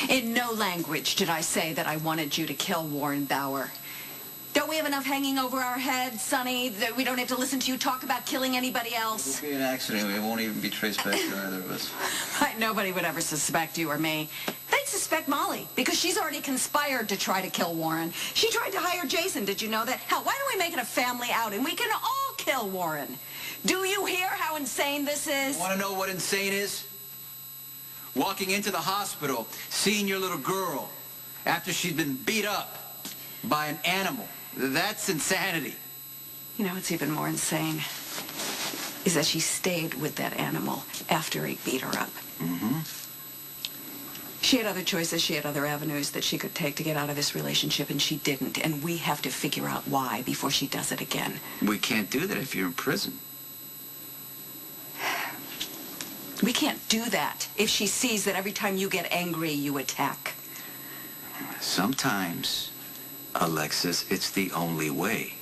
In no language did I say that I wanted you to kill Warren Bauer. Don't we have enough hanging over our heads, Sonny, that we don't have to listen to you talk about killing anybody else? It'll be an accident. It won't even be traced back to either of us. Right, nobody would ever suspect you or me. They'd suspect Molly, because she's already conspired to try to kill Warren. She tried to hire Jason, did you know that? Hell, why don't we make it a family outing? We can all kill Warren. Do you hear how insane this is? You want to know what insane is? Walking into the hospital, seeing your little girl after she'd been beat up by an animal. That's insanity. You know what's even more insane is that she stayed with that animal after he beat her up. Mm-hmm. She had other choices. She had other avenues that she could take to get out of this relationship, and she didn't. And we have to figure out why before she does it again. We can't do that if you're in prison. We can't do that if she sees that every time you get angry, you attack. Sometimes, Alexis, it's the only way.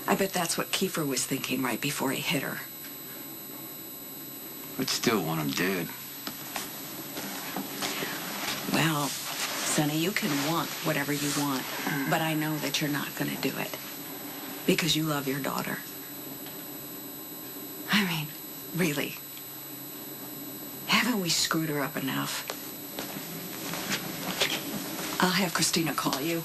I bet that's what Kiefer was thinking right before he hit her. But still want him dead. Well, Sonny, you can want whatever you want, but I know that you're not going to do it because you love your daughter. I mean, really, haven't we screwed her up enough? I'll have Christina call you.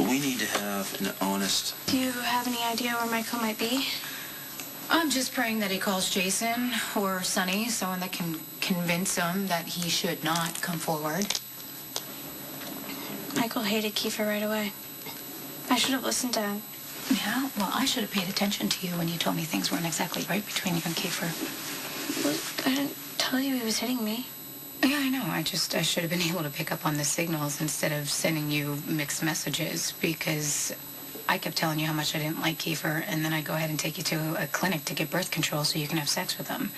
We need to have an honest... Do you have any idea where Michael might be? I'm just praying that he calls Jason or Sonny, someone that can convince him that he should not come forward. Michael hated Kiefer right away. I should have listened to him. Yeah, well, I should have paid attention to you when you told me things weren't exactly right between you and Kiefer. I didn't tell you he was hitting me. Yeah, I know. I should have been able to pick up on the signals instead of sending you mixed messages because I kept telling you how much I didn't like Kiefer, and then I'd go ahead and take you to a clinic to get birth control so you can have sex with him.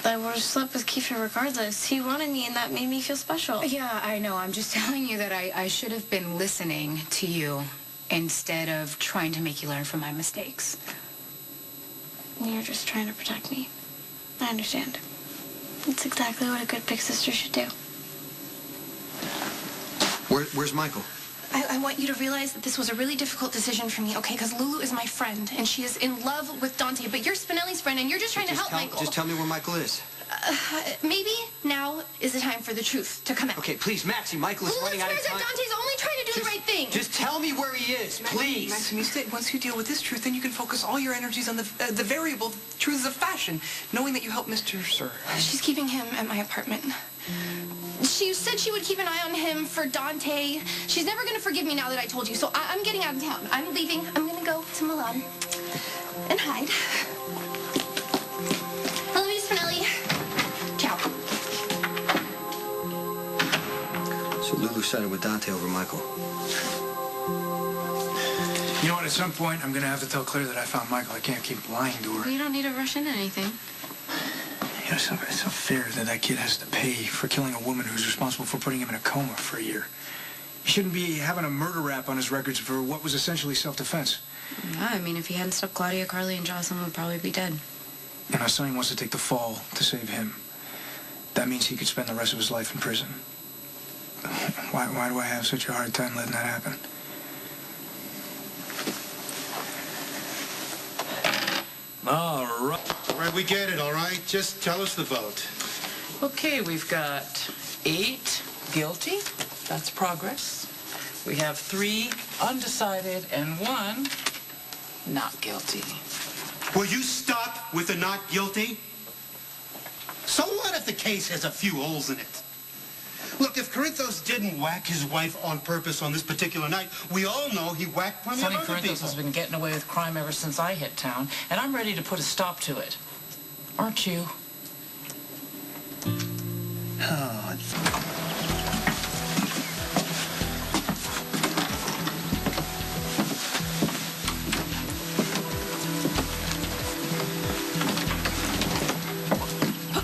I would have slept with Kiefer regardless. He wanted me, and that made me feel special. Yeah, I know. I'm just telling you that I should have been listening to you instead of trying to make you learn from my mistakes. You're just trying to protect me. I understand. It's exactly what a good big sister should do. Where's Michael? I want you to realize that this was a really difficult decision for me, okay? Because Lulu is my friend, and she is in love with Dante, but you're Spinelli's friend, and you're just trying to help Michael. Just tell me where Michael is. Maybe now is the time for the truth to come out. Okay, please, Maxie, Michael is running out of time. Lulu swears that Dante's only trying to do the right thing. Just tell me where he is, please. Maxim, once you deal with this truth, then you can focus all your energies on the variable truths of fashion, knowing that you helped Mr. Sir. She's keeping him at my apartment. She said she would keep an eye on him for Dante. She's never going to forgive me now that I told you, so I'm getting out of town. I'm leaving. I'm going to go to Milan and hide. I love you, Spinelli. Ciao. So Lulu sided with Dante over Michael. You know what, at some point, I'm going to have to tell Claire that I found Michael. I can't keep lying to her. You don't need to rush into anything. You know, it's not fair that that kid has to pay for killing a woman who's responsible for putting him in a coma for a year. He shouldn't be having a murder rap on his records for what was essentially self-defense. Yeah, I mean, if he hadn't stopped Claudia, Carly, and Jocelyn would probably be dead. And now Sonny wants to take the fall to save him. That means he could spend the rest of his life in prison. Why do I have such a hard time letting that happen? All right. All right, we get it, all right? Just tell us the vote. Okay, we've got 8 guilty. That's progress. We have 3 undecided and 1 not guilty. Will you stop with the not guilty? So what if the case has a few holes in it? Look, if Corinthos didn't whack his wife on purpose on this particular night, we all know he whacked plenty Sonny of other Corinthos people. has been getting away with crime ever since I hit town, and I'm ready to put a stop to it. Aren't you? Oh,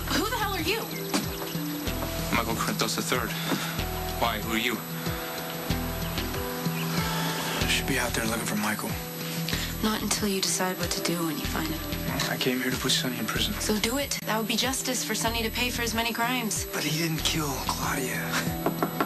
Who the hell are you? Michael Corinthos III. Why? Who are you? I should be out there looking for Michael. Not until you decide what to do when you find him. I came here to put Sonny in prison. So do it. That would be justice for Sonny to pay for his many crimes. But he didn't kill Claudia.